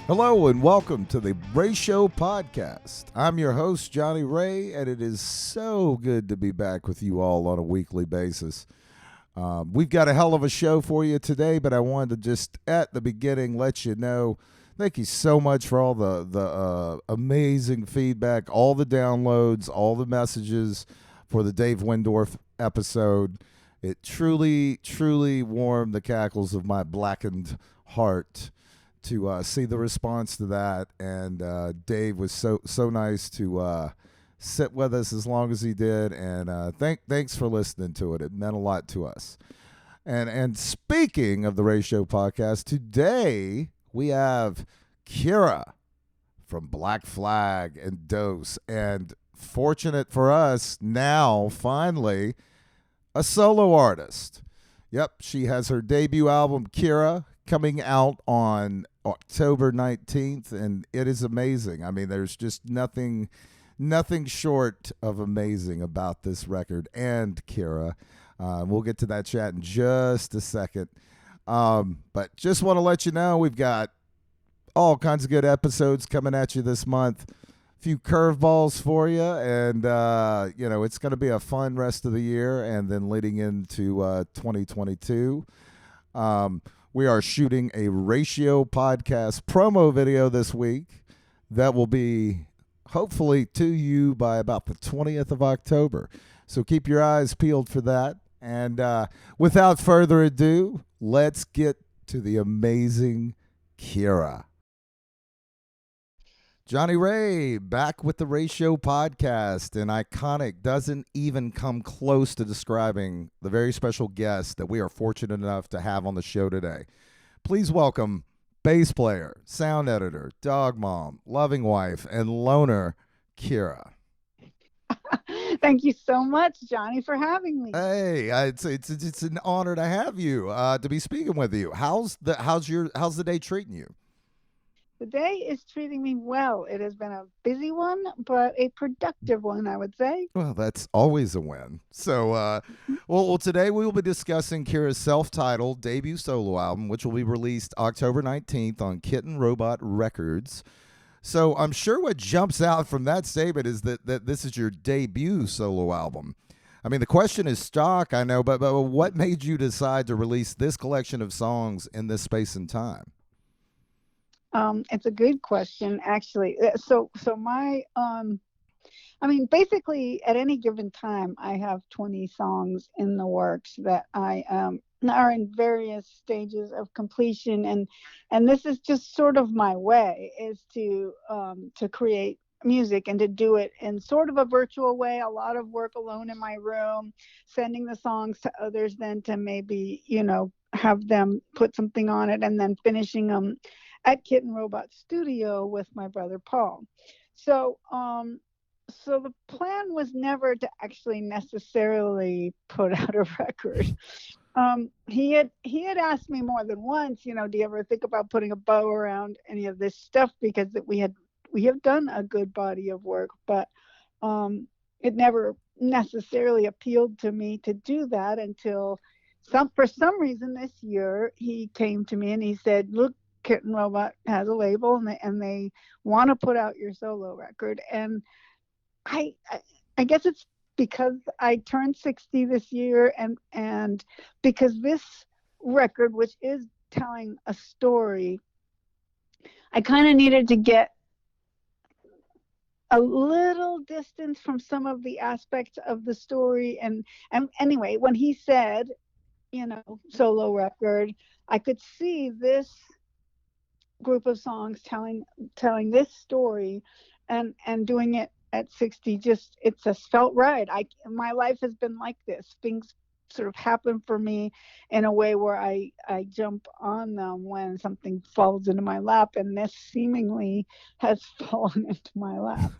Hello and welcome to the Ray Show podcast. I'm your host, Johnny Ray, and it is so good to be back with you all on a weekly basis. We've got a hell of a show for you today, but I wanted to just at the beginning let you know, thank you so much for all the amazing feedback, all the downloads, all the messages for the Dave Windorf episode. It truly, truly warmed the cackles of my blackened heart to see the response to that, and Dave was so nice to sit with us as long as he did, and thanks for listening to it. It meant a lot to us. And speaking of the Ray Show podcast, today we have Kira from Black Flag and Dose, and fortunate for us now, finally, a solo artist. Yep, she has her debut album, Kira, coming out on October 19th, and it is amazing. I mean, there's just nothing short of amazing about this record and Kira. We'll get to that chat in just a second. But just want to let you know we've got all kinds of good episodes coming at you this month. A few curveballs for you, and it's going to be a fun rest of the year, and then leading into 2022. We are shooting a Ratio podcast promo video this week that will be hopefully to you by about the 20th of October. So keep your eyes peeled for that. And without further ado, let's get to the amazing Kira. Johnny Ray, back with the Ratio podcast, and iconic doesn't even come close to describing the very special guest that we are fortunate enough to have on the show today. Please welcome bass player, sound editor, dog mom, loving wife, and loner, Kira. Thank you so much, Johnny, for having me. Hey, it's an honor to have you, to be speaking with you. How's the day treating you? The day is treating me well. It has been a busy one, but a productive one, I would say. Well, that's always a win. So, well, today we will be discussing Kira's self-titled debut solo album, which will be released October 19th on Kitten Robot Records. So I'm sure what jumps out from that statement is that this is your debut solo album. I mean, the question is stock, I know, but what made you decide to release this collection of songs in this space and time? It's a good question, actually. So my, basically at any given time, I have 20 songs in the works that I are in various stages of completion, and this is just sort of my way, is to create music and to do it in sort of a virtual way. A lot of work alone in my room, sending the songs to others, then to maybe have them put something on it, and then finishing them at Kitten Robot Studio with my brother Paul. So the plan was never to actually necessarily put out a record. He had asked me more than once, do you ever think about putting a bow around any of this stuff, because we have done a good body of work, but it never necessarily appealed to me to do that until for some reason this year he came to me and he said, "Look, Kitten Robot has a label, and they want to put out your solo record." And I guess it's because I turned 60 this year, and because this record, which is telling a story, I kind of needed to get a little distance from some of the aspects of the story. And anyway, when he said, solo record, I could see this group of songs telling this story, and doing it at 60, it just felt right. My life has been like this. Things sort of happen for me in a way where I jump on them when something falls into my lap, and this seemingly has fallen into my lap.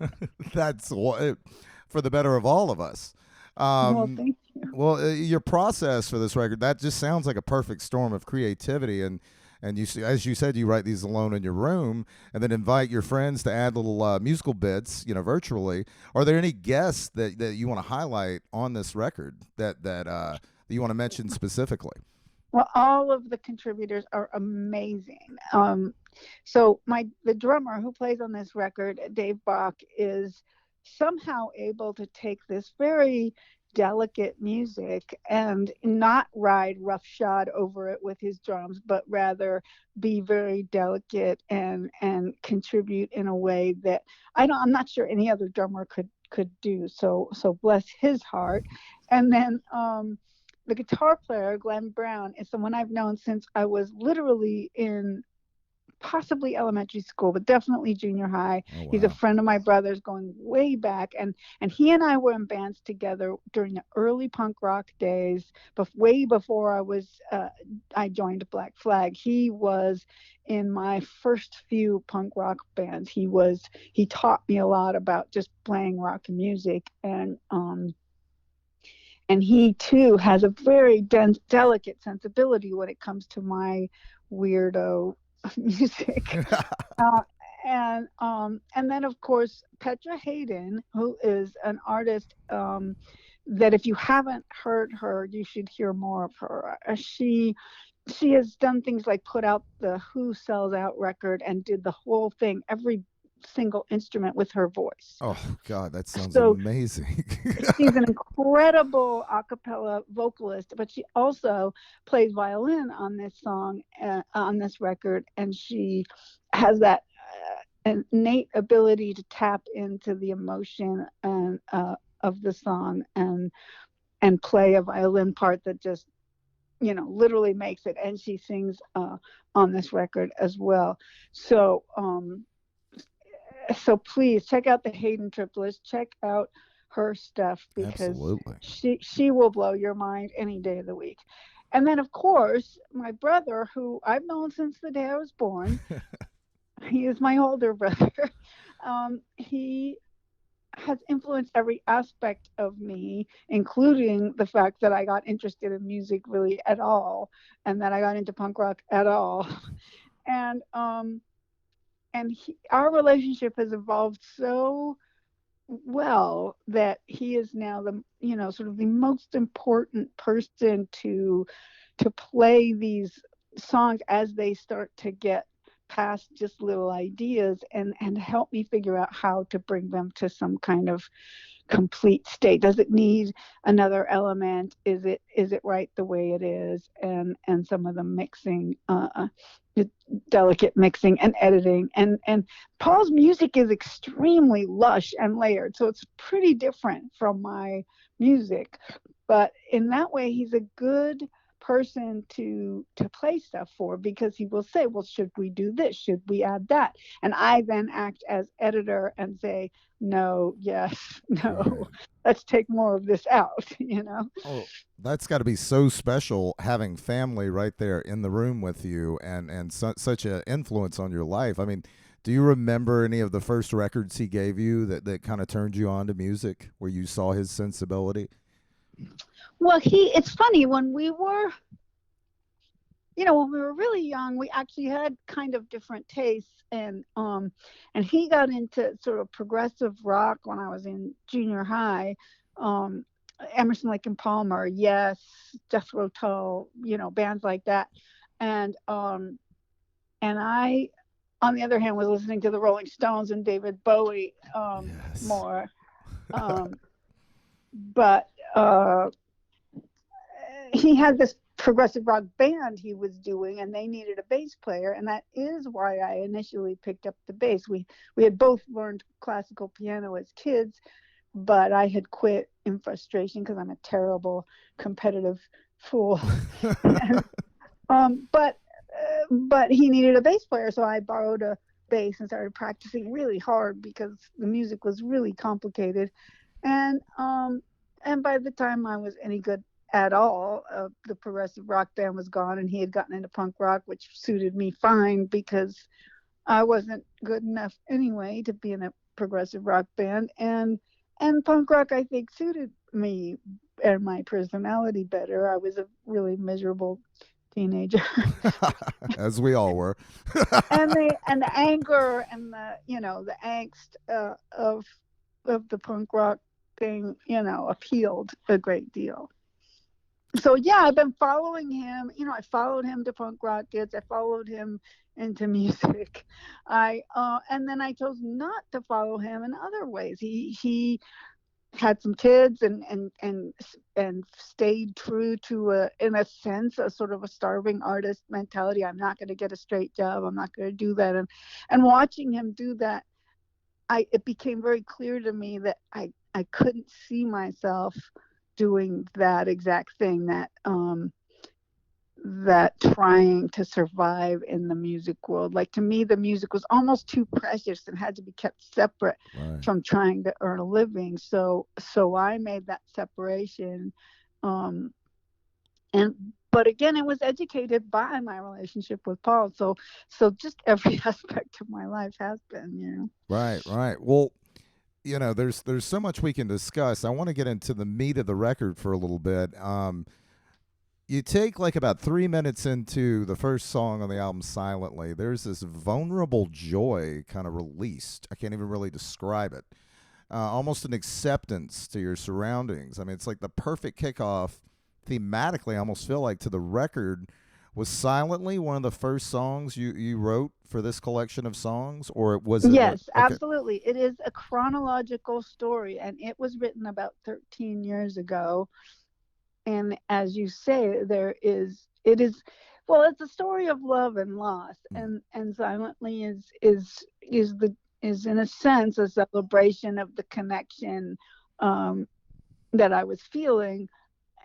That's for the better of all of us. Well, thank you. Well, your process for this record, that just sounds like a perfect storm of creativity, and you see, as you said, you write these alone in your room, and then invite your friends to add little musical bits, virtually. Are there any guests that you want to highlight on this record that you want to mention specifically? Well, all of the contributors are amazing. So the drummer who plays on this record, Dave Bach, is somehow able to take this very delicate music and not ride roughshod over it with his drums, but rather be very delicate and contribute in a way that I'm not sure any other drummer could do. So bless his heart. And then the guitar player, Glenn Brown, is someone I've known since I was literally in possibly elementary school, but definitely junior high. Oh, He's a wow. friend of my brother's going way back, and he and I were in bands together during the early punk rock days, but way before I joined Black Flag. He was in my first few punk rock bands. He taught me a lot about just playing rock music, and he too has a very dense, delicate sensibility when it comes to my weirdo music. Uh, and then of course Petra Hayden, who is an artist that if you haven't heard her, you should hear more of her. She has done things like put out the Who Sells Out record and did the whole thing, every single instrument with her voice. Oh, God, that sounds So amazing. she's an incredible a cappella vocalist, but she also plays violin on this song, on this record, and she has that innate ability to tap into the emotion and of the song and play a violin part that just literally makes it. And she sings on this record as well. So please check out the Hayden triplets. Check out her stuff because Absolutely. she will blow your mind any day of the week. And then of course my brother, who I've known since the day I was born, he is my older brother. He has influenced every aspect of me, including the fact that I got interested in music really at all, and that I got into punk rock at all. And our relationship has evolved so well that he is now the sort of the most important person to play these songs as they start to get past just little ideas and help me figure out how to bring them to some kind of complete state. Does it need another element? Is it right the way it is? And some of the mixing, delicate mixing and editing, and Paul's music is extremely lush and layered, so it's pretty different from my music, but in that way he's a good person to play stuff for, because he will say, well, should we do this, should we add that, and I then act as editor and say no, yes, no, Right. let's take more of this out. Oh, that's got to be so special having family right there in the room with you and such an influence on your life. I mean, do you remember any of the first records he gave you that kind of turned you on to music where you saw his sensibility? Well, it's funny, when we were really young, we actually had kind of different tastes, and he got into sort of progressive rock when I was in junior high. Um, Emerson, Lake and Palmer, Yes, Jethro Tull, bands like that, and I, on the other hand, was listening to the Rolling Stones and David Bowie Yes. more. Um, but he had this progressive rock band he was doing, and they needed a bass player, and that is why I initially picked up the bass. We had both learned classical piano as kids, but I had quit in frustration because I'm a terrible competitive fool. and, but he needed a bass player, so I borrowed a bass and started practicing really hard because the music was really complicated. And by the time I was any good at all, the progressive rock band was gone, and he had gotten into punk rock, which suited me fine because I wasn't good enough anyway to be in a progressive rock band, and punk rock I think suited me and my personality better. I was a really miserable teenager. As we all were. And the anger and the angst of the punk rock thing appealed a great deal. So yeah, I've been following him. I followed him to punk rock kids. I followed him into music. I and then I chose not to follow him in other ways. He had some kids and stayed true to in a sense, a sort of a starving artist mentality. I'm not going to get a straight job. I'm not going to do that. And watching him do that, it became very clear to me that I couldn't see myself doing that exact thing, that trying to survive in the music world. Like, to me, the music was almost too precious and had to be kept separate Right. from trying to earn a living. So I made that separation. Um, and but again, it was educated by my relationship with Paul. So just every aspect of my life has been. Right, right. Well, there's so much we can discuss. I want to get into the meat of the record for a little bit. You take like about 3 minutes into the first song on the album, Silently. There's this vulnerable joy kind of released. I can't even really describe it. Almost an acceptance to your surroundings. I mean, it's like the perfect kickoff thematically. I almost feel like to the record. Was Silently one of the first songs you wrote for this collection of songs, or was it Yes, okay? absolutely. It is a chronological story, and it was written about 13 years ago. And as you say, it's a story of love and loss, Mm, and Silently is in a sense a celebration of the connection, um, that I was feeling,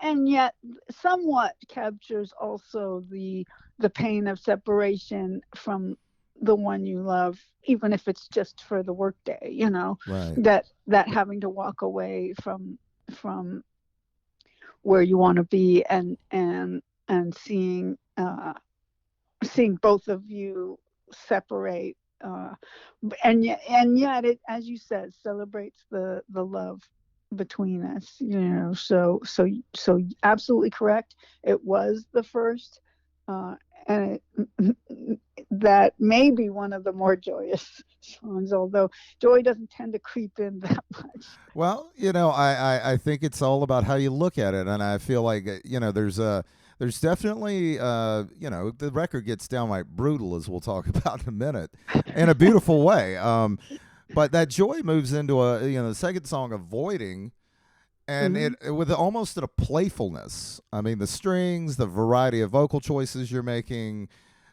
and yet somewhat captures also the pain of separation from the one you love, even if it's just for the workday. right. That having to walk away from where you want to be, and seeing both of you separate, and yet it, as you said, celebrates the love between us. So absolutely correct. It was the first, uh, and that may be one of the more joyous songs, although joy doesn't tend to creep in that much. Well, I think it's all about how you look at it, and I feel like there's definitely the record gets downright brutal, as we'll talk about in a minute, in a beautiful way. But that joy moves into the second song, Avoiding, and Hmm. it with almost a playfulness. I mean, the strings, the variety of vocal choices you're making,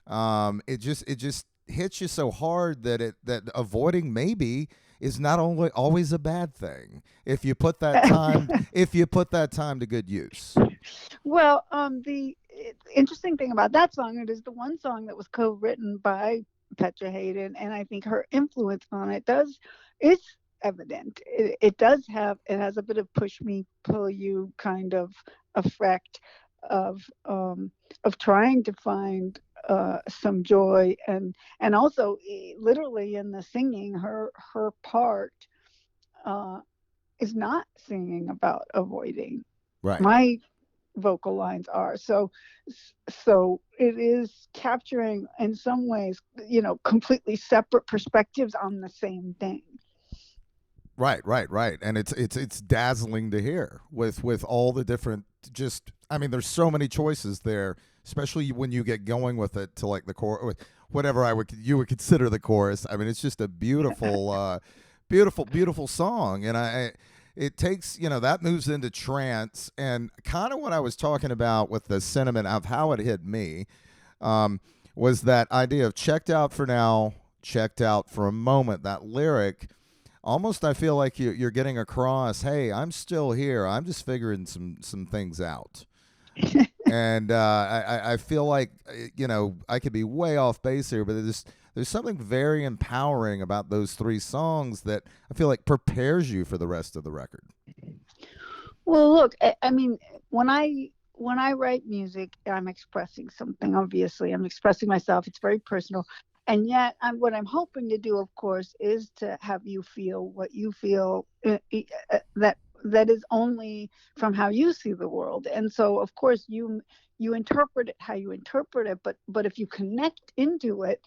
it just hits you so hard that avoiding maybe is not only always a bad thing if you put that time to good use. Well, the interesting thing about that song, it is the one song that was co-written by Petra Hayden, and I think her influence on it is evident. It has a bit of push me, pull you kind of effect of um, of trying to find some joy, and also, literally, in the singing, her part uh, is not singing about avoiding. Right. My vocal lines are. So it is capturing, in some ways, completely separate perspectives on the same thing. Right, right, right, and it's dazzling to hear with all the different. Just, I mean, there's so many choices there, especially when you get going with it to like the core, whatever you would consider the chorus. I mean, it's just a beautiful, beautiful song, and it takes that moves into trance, and kind of what I was talking about with the sentiment of how it hit me, um, was that idea of checked out for now, checked out for a moment. That lyric almost, I feel like you're getting across, hey, I'm still here, I'm just figuring some things out. And I feel like I could be way off base here, but there's something very empowering about those three songs that I feel like prepares you for the rest of the record. Well, look, I mean, when I write music, I'm expressing something. Obviously, I'm expressing myself. It's very personal, and yet, what I'm hoping to do, of course, is to have you feel what you feel. That is only from how you see the world, and so, of course, you interpret it how you interpret it. But if you connect into it,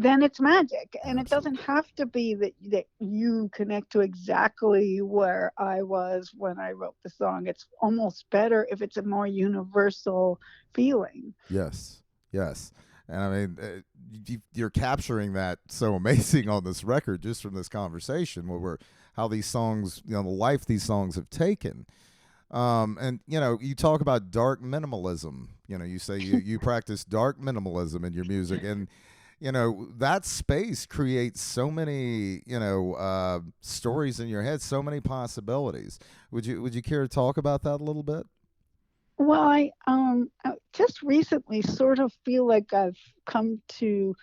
then it's magic. And it doesn't Absolutely. have to be that you connect to exactly where I was when I wrote the song. It's almost better if it's a more universal feeling. Yes, yes. And I mean, you're capturing that so amazing on this record just from this conversation, where we're how these songs, you know, the life these songs have taken. And you know, you talk about dark minimalism. You know, you say you practice dark minimalism in your music, and you know that space creates so many stories in your head, so many possibilities. Would you care to talk about that a little bit? Well, I just recently sort of feel like I've come to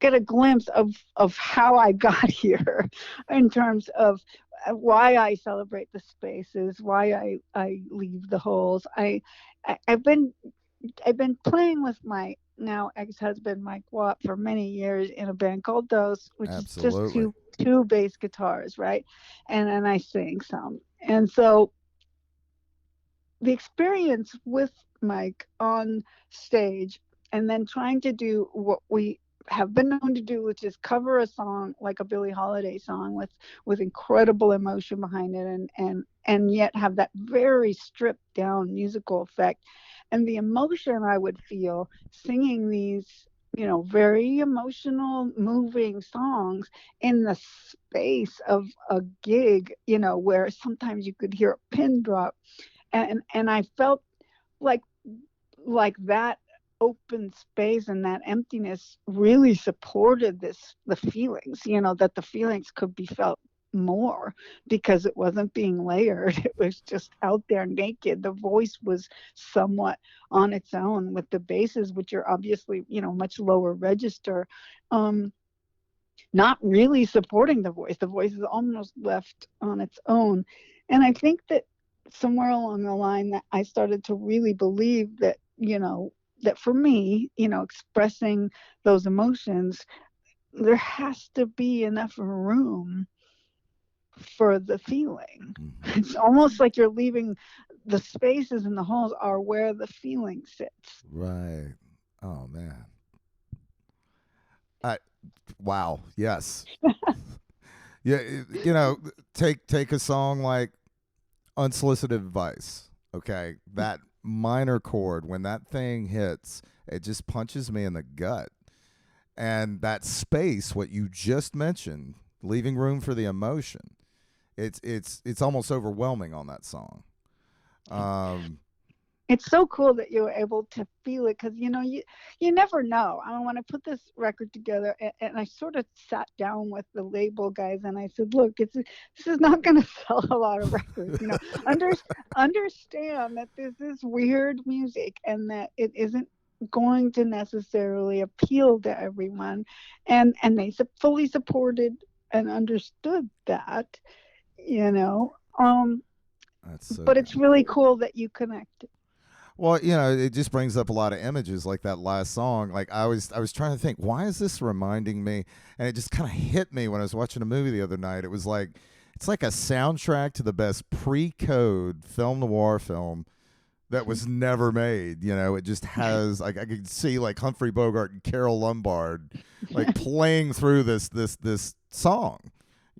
get a glimpse of how I got here in terms of why I celebrate the spaces, why I leave the holes. I've been playing with my now ex-husband Mike Watt for many years in a band called Dose, which is just Absolutely. two bass guitars, right? And then I sing some. And so the experience with Mike on stage and then trying to do what we have been known to do, which is cover a song like a Billie Holiday song with incredible emotion behind it, and yet have that very stripped down musical effect, and the emotion I would feel singing these, very emotional, moving songs in the space of a gig, where sometimes you could hear a pin drop, and I felt like that open space and that emptiness really supported the feelings, that the feelings could be felt more because it wasn't being layered. It was just out there naked. The voice was somewhat on its own with the basses, which are obviously, much lower register, um not really supporting the voice. The voice is almost left on its own. And I think that somewhere along the line that I started to really believe that, that for me, expressing those emotions, there has to be enough room for the feeling. Hmm. It's almost like you're leaving the spaces and the holes are where the feeling sits. Right. Oh man. I Wow. Yes. Yeah. You know, take a song like Unsolicited Advice. Okay, that minor chord when that thing hits, it just punches me in the gut. And that space, what you just mentioned, leaving room for the emotion. It's almost overwhelming on that song. Um, It's so cool that you were able to feel it because you never know. I mean, when I put this record together, and I sort of sat down with the label guys and I said, look, this is not going to sell a lot of records. Under, understand that this is weird music and that it isn't going to necessarily appeal to everyone, and they fully supported and understood that, you know um that's so but it's good. really cool that you connect. Well, you know, it just brings up a lot of images like that last song. Like I was trying to think, why is this reminding me? And it just kind of hit me when I was watching a movie the other night. It was like it's like a soundtrack to the best pre-code film noir film that was never made. You know, it just has like I could see like Humphrey Bogart and Carol Lombard like playing through this song.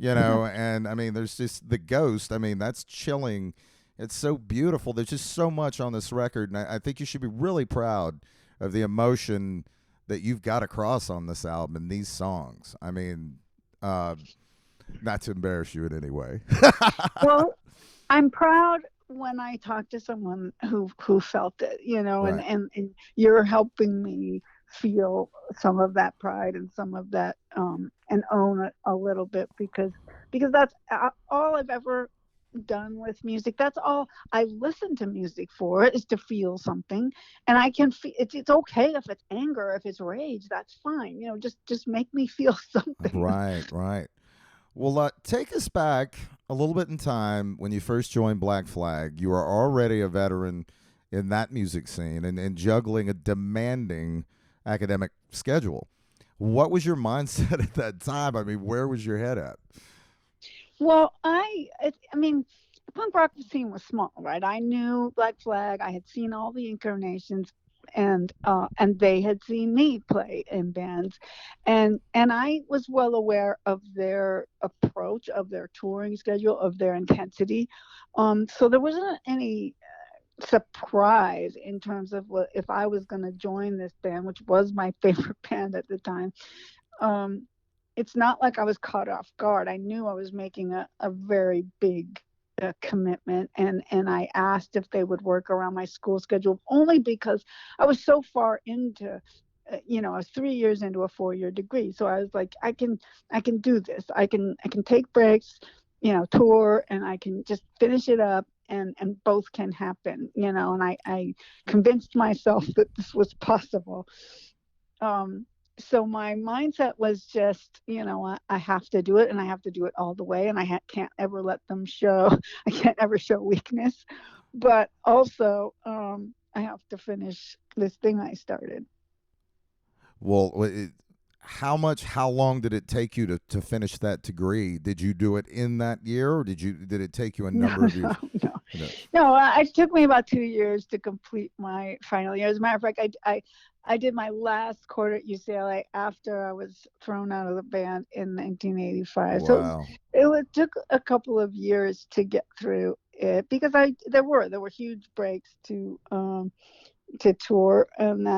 You know, and I mean, there's just the ghost. I mean, that's chilling. It's so beautiful. There's just so much on this record, and I think you should be really proud of the emotion that you've got across on this album and these songs. I mean, uh, not to embarrass you in any way. Well, I'm proud when I talk to someone who felt it, Right. and you're helping me feel some of that pride and some of that, and own it a little bit, because that's all I've ever done with music. That's all I listen to music for, is to feel something. And I can feel it's okay if it's anger, if it's rage, that's fine. Just make me feel something. Right, right. Well, take us back a little bit in time when you first joined Black Flag. You were already a veteran in that music scene and juggling a demanding academic schedule. What was your mindset at that time? I mean, where was your head at? Well, I mean, the punk rock scene was small, right? I knew Black Flag. I had seen all the incarnations. and they had seen me play in bands, and I was well aware of their approach, of their touring schedule, of their intensity. So there wasn't any surprise in terms of what if I was going to join this band, which was my favorite band at the time. um, it's not like I was caught off guard. I knew I was making a very big commitment, and I asked if they would work around my school schedule only because I was so far into I was 3 years into a 4-year degree. So I was like, I can do this. I can take breaks, tour, and I can just finish it up, and both can happen, and I convinced myself that this was possible. um, so my mindset was just, I have to do it, and I have to do it all the way, and can't ever let them show. I can't ever show weakness, but also I have to finish this thing I started. Well, how long did it take you to finish that degree? Did you do it in that year, or did it take you a No, number of years? no, no, No. no. It took me about 2 years to complete my final year. As a matter of fact, I did my last quarter at UCLA after I was thrown out of the band in 1985. So Wow. took a couple of years to get through it, because there were huge breaks to tour, and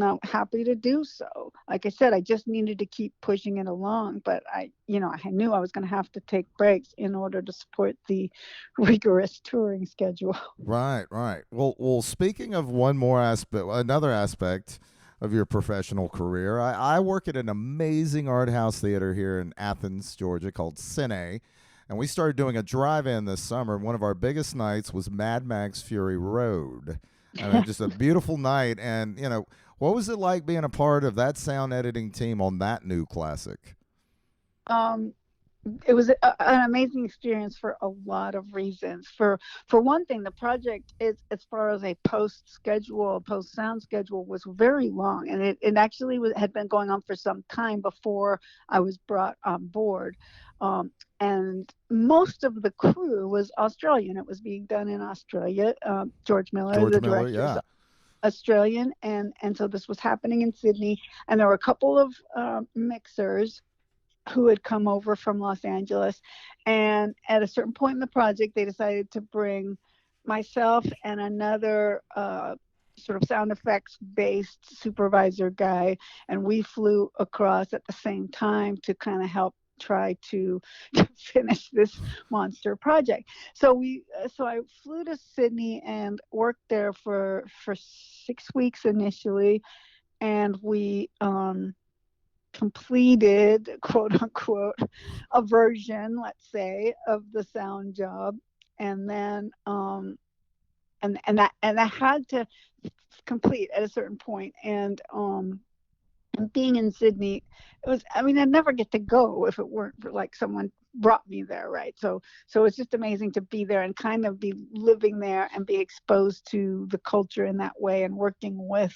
I'm happy to do so. Like I said, I just needed to keep pushing it along, but I knew I was going to have to take breaks in order to support the rigorous touring schedule. Right, right. Well, speaking of one more aspect, another aspect of your professional career, I work at an amazing art house theater here in Athens, Georgia, called Cine, and we started doing a drive-in this summer. One of our biggest nights was Mad Max Fury Road. I mean, just a beautiful night. And what was it like being a part of that sound editing team on that new classic? um, it was an amazing experience for a lot of reasons. For one thing, the project is, as far as a post sound schedule, was very long, and it actually had been going on for some time before I was brought on board. And most of the crew was Australian. It was being done in Australia. George Miller, George the Miller, director, is yeah. Australian, and so this was happening in Sydney, and there were a couple of mixers who had come over from Los Angeles. And at a certain point in the project, they decided to bring myself and another sort of sound effects based supervisor guy. And we flew across at the same time to kind of help try to finish this monster project. So I flew to Sydney and worked there for 6 weeks initially, and we completed, quote unquote, a version, let's say, of the sound job. And then and that had to complete at a certain point. And being in Sydney, it was, I mean, I'd never get to go if it weren't for, like, someone brought me there, right? So it's just amazing to be there and kind of be living there and be exposed to the culture in that way, and working with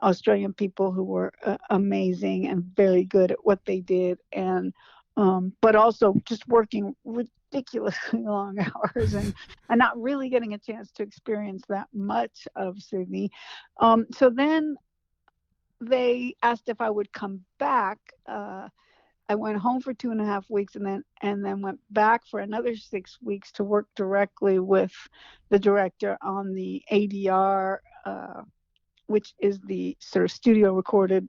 Australian people who were amazing and very good at what they did. And but also just working ridiculously long hours, and not really getting a chance to experience that much of Sydney. So then they asked if I would come back. I went home for 2.5 weeks, and then went back for another 6 weeks to work directly with the director on the ADR, which is the sort of studio recorded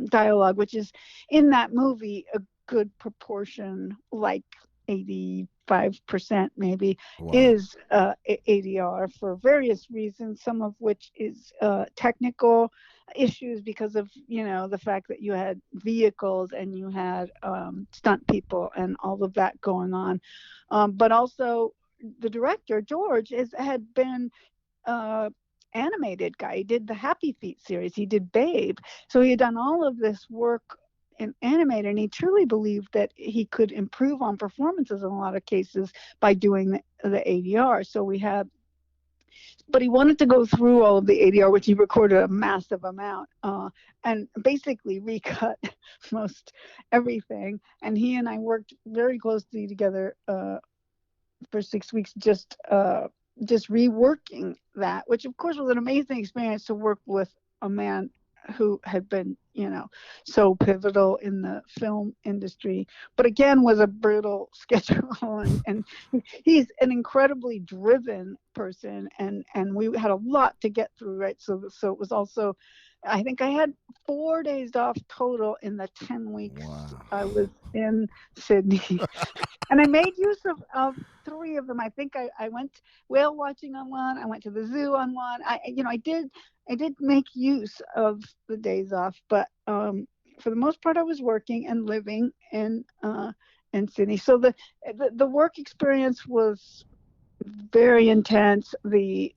dialogue, which is in that movie a good proportion, like 85% maybe, Wow. is ADR, for various reasons, some of which is technical issues because of the fact that you had vehicles and you had stunt people and all of that going on. But also, the director George had been uh, animated guy. He did the Happy Feet series. He did Babe. So he had done all of this work in animated, and he truly believed that he could improve on performances in a lot of cases by doing the ADR. So we had, but he wanted to go through all of the ADR, which he recorded a massive amount, and basically recut most everything. And he and I worked very closely together for 6 weeks, just just reworking that, which of course was an amazing experience to work with a man who had been, so pivotal in the film industry, but again was a brutal schedule, and he's an incredibly driven person, and we had a lot to get through, right? So it was also, I think I had 4 days off total in the 10 weeks Wow. I was in Sydney. And I made use of three of them. I think I went whale watching on one. I went to the zoo on one. I did make use of the days off, but for the most part, I was working and living in Sydney. So the work experience was very intense. The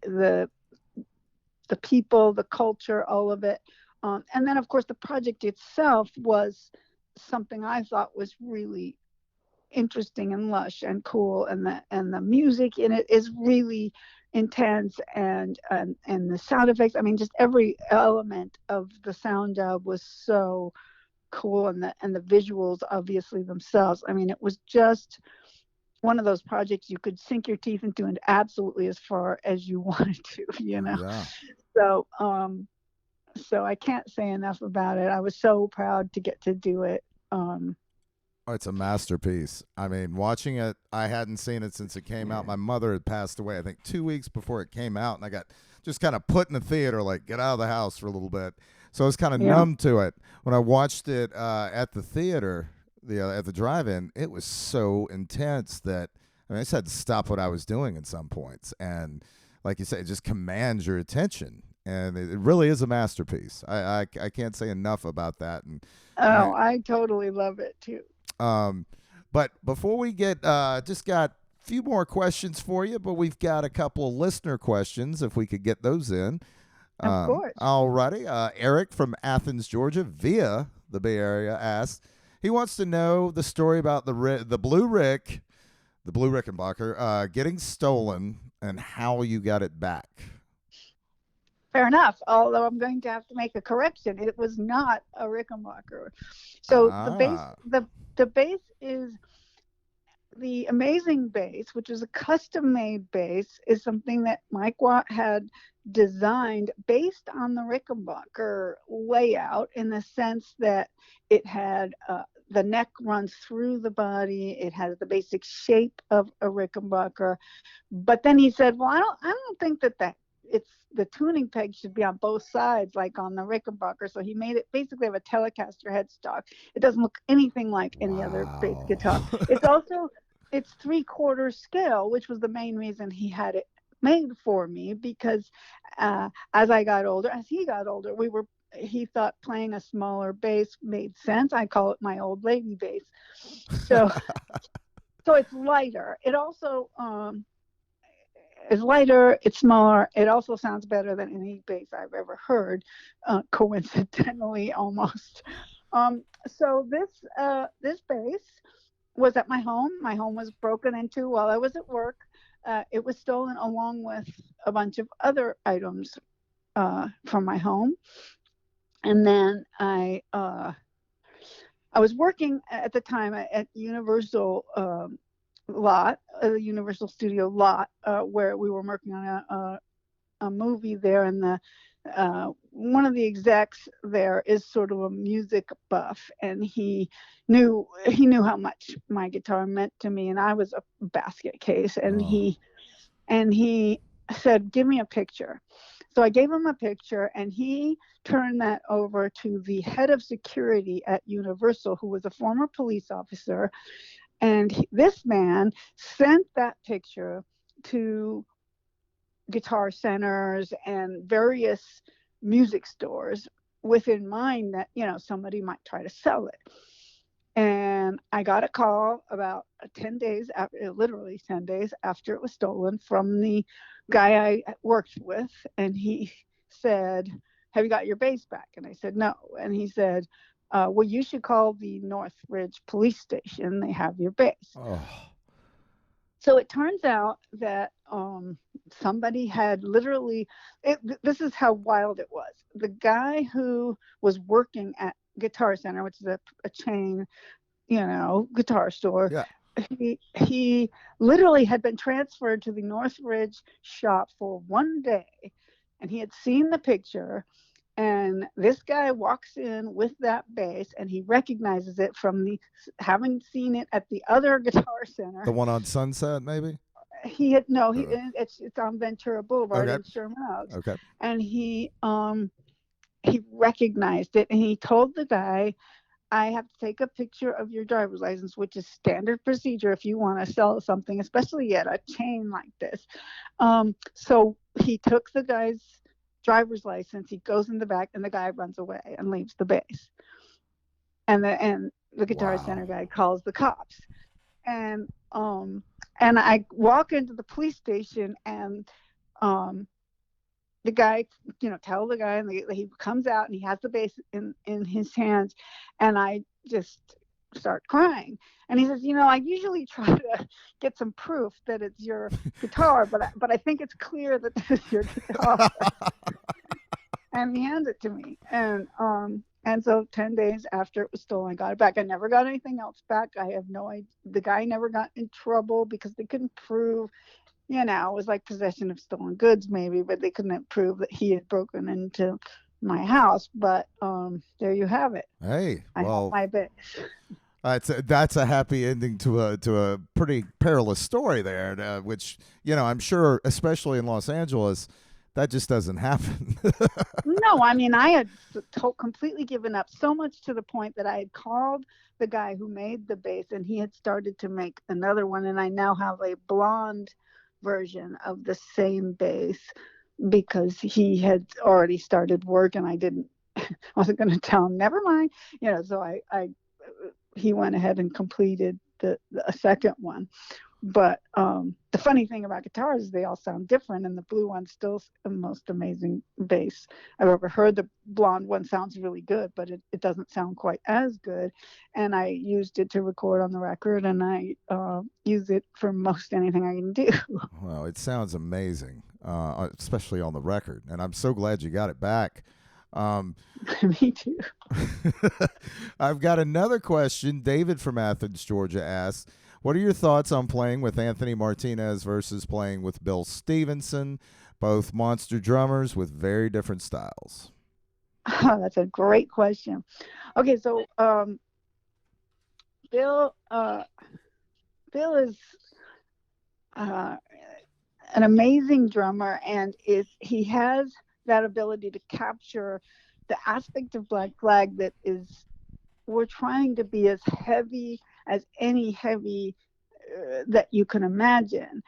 people, the culture, all of it, and then of course the project itself was something I thought was really interesting and lush and cool, and the music in it is really intense, and the sound effects, I mean, just every element of the sound job was so cool, and the visuals obviously themselves, I mean, it was just one of those projects you could sink your teeth into and absolutely as far as you wanted to. Yeah. So I can't say enough about it. I was so proud to get to do it. Oh, it's a masterpiece. I mean, watching it, I hadn't seen it since it came out. My mother had passed away, I think, 2 weeks before it came out, and I got just kind of put in the theater, like, get out of the house for a little bit. So I was kind of Yeah. numb to it. When I watched it at the theater, at the drive-in, it was so intense that I mean, I just had to stop what I was doing at some points. And like you say, it just commands your attention. And it really is a masterpiece. I can't say enough about that. And Oh, I totally love it too. um, but before we get, just got a few more questions for you, but we've got a couple of listener questions if we could get those in. Of course. Alrighty. Eric from Athens, Georgia, via the Bay Area, asks, he wants to know the story about the Blue Rickenbacker, getting stolen and how you got it back. Fair enough. Although I'm going to have to make a correction. It was not a Rickenbacker. So the base, Ah, the base is the amazing bass, which is a custom made bass, is something that Mike Watt had designed based on the Rickenbacker layout, in the sense that it had the neck runs through the body, it has the basic shape of a Rickenbacker. But then he said, well, I don't think that it's the tuning peg should be on both sides like on the Rickenbacker. So he made it basically have a Telecaster headstock. It doesn't look anything like any other bass wow. guitar. It's 3/4 scale, which was the main reason he had it made for me, because as he got older, he thought playing a smaller bass made sense. I call it my old lady bass. So so it's lighter. It also is lighter, it's smaller. It also sounds better than any bass I've ever heard, coincidentally almost. So this bass was at my home. My home was broken into while I was at work. It was stolen along with a bunch of other items from my home. And then I was working at the time at Universal Universal Studio lot, where we were working on a movie there, and one of the execs there is sort of a music buff, and he knew how much my guitar meant to me, and I was a basket case, and Oh, he said, give me a picture. So I gave him a picture, and he turned that over to the head of security at Universal, who was a former police officer. And this man sent that picture to guitar centers and various music stores, with in mind that, somebody might try to sell it. And I got a call about 10 days after, literally 10 days after it was stolen, from the guy I worked with. And he said, have you got your bass back? And I said, no. And he said, well, you should call the Northridge police station. They have your bass. oh, So it turns out that somebody had literally, this is how wild it was. The guy who was working at Guitar Center, which is a chain, guitar store, yeah. he literally had been transferred to the Northridge shop for one day, and he had seen the picture. And this guy walks in with that bass, and he recognizes it from the having seen it at the other Guitar The Center. one on Sunset, maybe. He had no, he Uh, it's on Ventura Boulevard okay. in Sherman Oaks, Okay. and he recognized it, and he told the guy, I have to take a picture of your driver's license, which is standard procedure if you want to sell something, especially at a chain like this. So he took the guy's driver's license, he goes in the back, and the guy runs away and leaves the base. And the Guitar Wow. Center guy calls the cops. And and I walk into the police station, and um the guy, tell the guy, and he comes out and he has the bass in his hands, and I just start crying. And he says, I usually try to get some proof that it's your guitar, but I think it's clear that this is your guitar. And he hands it to me, and so 10 days after it was stolen, I got it back. I never got anything else back. I have no idea. The guy never got in trouble because they couldn't prove, it was like possession of stolen goods maybe, but they couldn't prove that he had broken into my house. But there you have it. Hey, I have well, my bass. that's a happy ending to a pretty perilous story there, which I'm sure, especially in Los Angeles, that just doesn't happen. No, I mean, I had completely given up, so much to the point that I had called the guy who made the bass, and he had started to make another one, and I now have a blonde version of the same bass because he had already started work, and I wasn't going to tell him, never mind, so I he went ahead and completed a second one. But the funny thing about guitars is they all sound different, and the blue one's still the most amazing bass I've ever heard. The blonde one sounds really good, but it doesn't sound quite as good. And I used it to record on the record, and I use it for most anything I can do. Well, it sounds amazing, especially on the record, and I'm so glad you got it back. Um, Me too. I've got another question. David from Athens, Georgia asks, what are your thoughts on playing with Anthony Martinez versus playing with Bill Stevenson? Both monster drummers with very different styles. Oh, that's a great question. Okay, so Bill Bill is uh, an amazing drummer, and he has that ability to capture the aspect of Black Flag that is, we're trying to be as heavy as any heavy that you can imagine,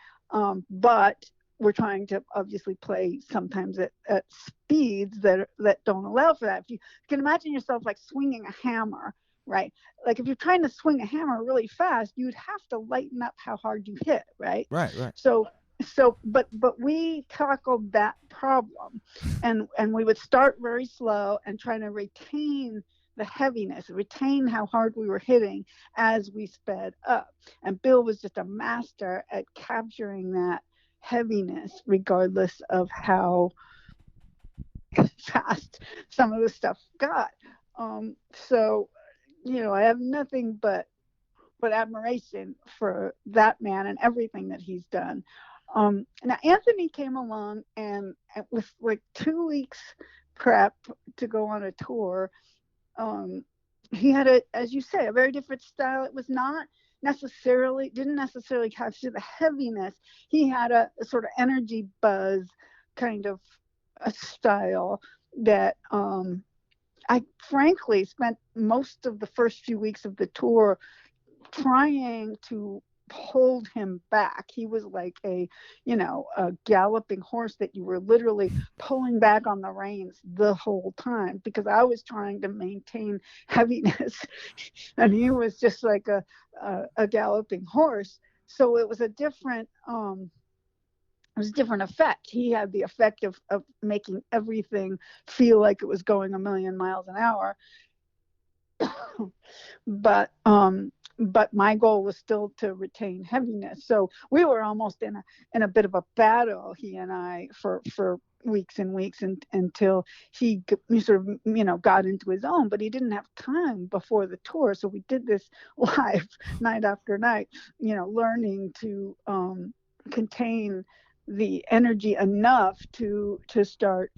but we're trying to obviously play sometimes at speeds that don't allow for that. If you can imagine yourself like swinging a hammer, right? Like if you're trying to swing a hammer really fast, you'd have to lighten up how hard you hit, right? Right, right. So but we tackled that problem, and we would start very slow and try to retain the heaviness, retain how hard we were hitting as we sped up. And Bill was just a master at capturing that heaviness regardless of how fast some of the stuff got. So I have nothing but admiration for that man and everything that he's done. Now Anthony came along, and with like 2 weeks prep to go on a tour, he had as you say, a very different style. It was not didn't necessarily capture the heaviness. He had a sort of energy buzz kind of a style that I frankly spent most of the first few weeks of the tour trying to hold him back. He was like a galloping horse that you were literally pulling back on the reins the whole time, because I was trying to maintain heaviness and he was just like a galloping horse. So it was a different effect. He had the effect of making everything feel like it was going a million miles an hour. But but my goal was still to retain heaviness. So we were almost in a bit of a battle, he and I, for weeks and weeks, until he sort of got into his own. But he didn't have time before the tour, so we did this live night after night, learning to contain the energy enough to start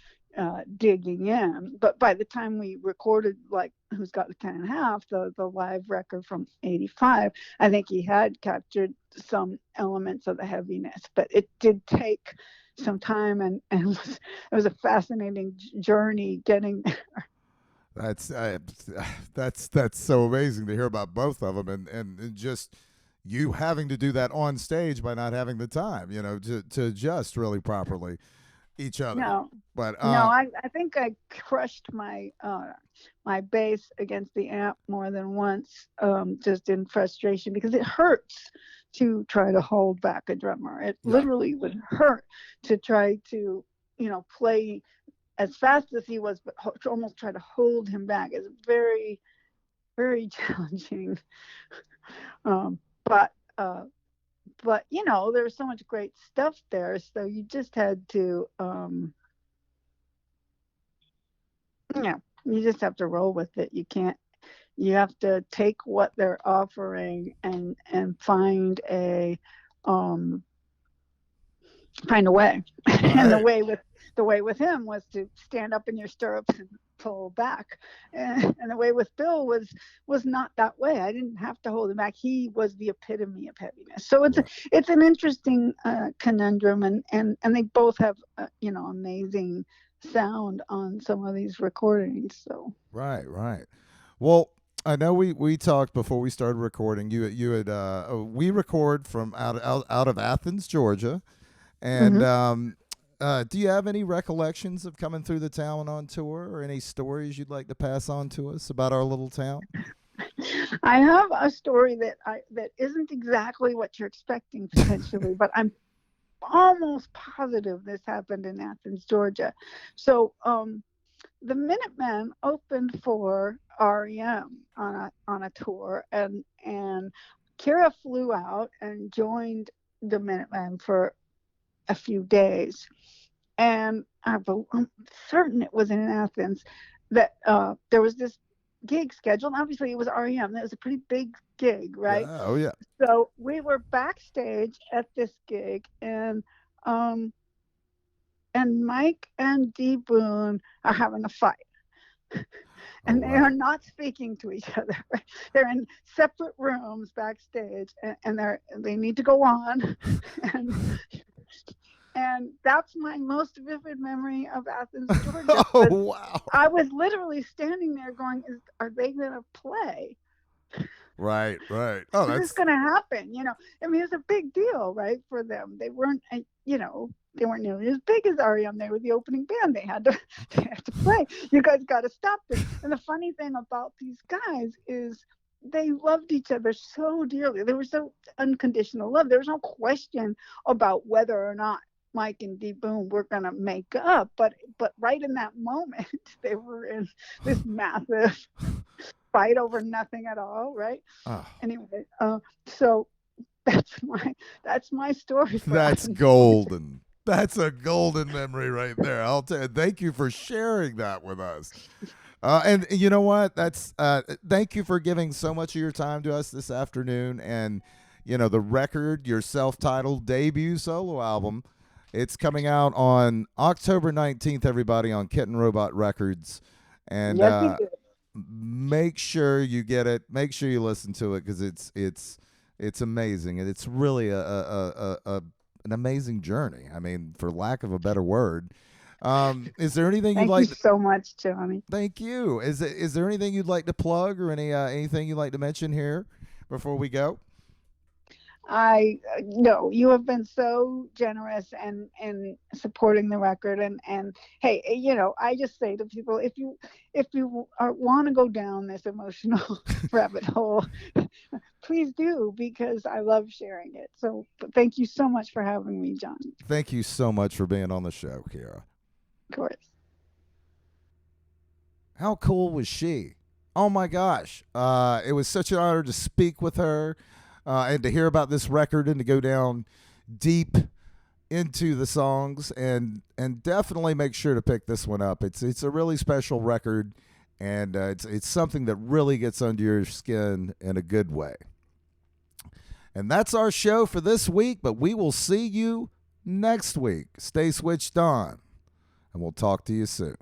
digging in. But by the time we recorded, like, Who's Got the 10.5, the live record from '85, I think he had captured some elements of the heaviness, but it did take some time, and it was a fascinating journey getting there. That's so amazing to hear about both of them, and just you having to do that on stage by not having the time, to adjust really properly each other. No, But no, I think I crushed my bass against the amp more than once, just in frustration, because it hurts to try to hold back a drummer. It yeah, literally would hurt to try to play as fast as he was, but to almost try to hold him back. It's very, very challenging. Um, but there was so much great stuff there, so you just had to you just have to roll with it. You have to take what they're offering and find a way. And right. the way with him was to stand up in your stirrups and pull back. And the way with Bill was not that way. I didn't have to hold him back. He was the epitome of heaviness. So Right. it's an interesting conundrum, and they both have amazing sound on some of these recordings. So Right, right. Well, I know we talked before we started recording. You had we record from out of Athens, Georgia, and mhm. do you have any recollections of coming through the town on tour, or any stories you'd like to pass on to us about our little town? I have a story that isn't exactly what you're expecting potentially, but I'm almost positive this happened in Athens, Georgia. So the Minutemen opened for REM on a tour, and Kira flew out and joined the Minutemen for a few days, and I'm certain it was in Athens that there was this gig scheduled. Obviously, it was REM. That was a pretty big gig, right? Yeah, oh yeah. So we were backstage at this gig, um, and Mike and Dee Boone are having a fight, Oh and they wow. are not speaking to each other. They're in separate rooms backstage, and they need to go on, and that's my most vivid memory of Athens, Georgia. Oh But wow. I was literally standing there going, "Are they going to play? Right, right. Oh, Is this that's going to happen?" I mean, it's a big deal, right, for them. They weren't, they weren't nearly as big as REM. They were the opening band. They had to play. You guys got to stop this. And the funny thing about these guys is they loved each other so dearly. They were so unconditional love. There was no question about whether or not Mike and Dee Boone were going to make up. But right in that moment, they were in this massive fight over nothing at all, right? oh, Anyway, so that's my story for that's Athens, Georgia. golden. That's a golden memory right there. I'll tell you. Thank you for sharing that with us. And you know what? That's thank you for giving so much of your time to us this afternoon. And the record, your self-titled debut solo album, it's coming out on October 19th. Everybody on Kitten Robot Records, and Yes, he did. make sure you get it. Make sure you listen to it, because it's amazing, and it's really an amazing journey. I mean, for lack of a better word. Is there anything you'd Thank you like? so much, Johnny. Thank you. Is there anything you'd like to plug, or anything you'd like to mention here before we go? I No, you have been so generous and supporting the record, and hey, I just say to people, if you want to go down this emotional rabbit hole, please do, because I love sharing it. So thank you so much for having me, John. Thank you so much for being on the show, Kira. Of course. How cool was she? Oh my gosh. It was such an honor to speak with her and to hear about this record and to go down deep into the songs and definitely make sure to pick this one up. It's a really special record and it's something that really gets under your skin in a good way. And that's our show for this week, but we will see you next week. Stay switched on, and we'll talk to you soon.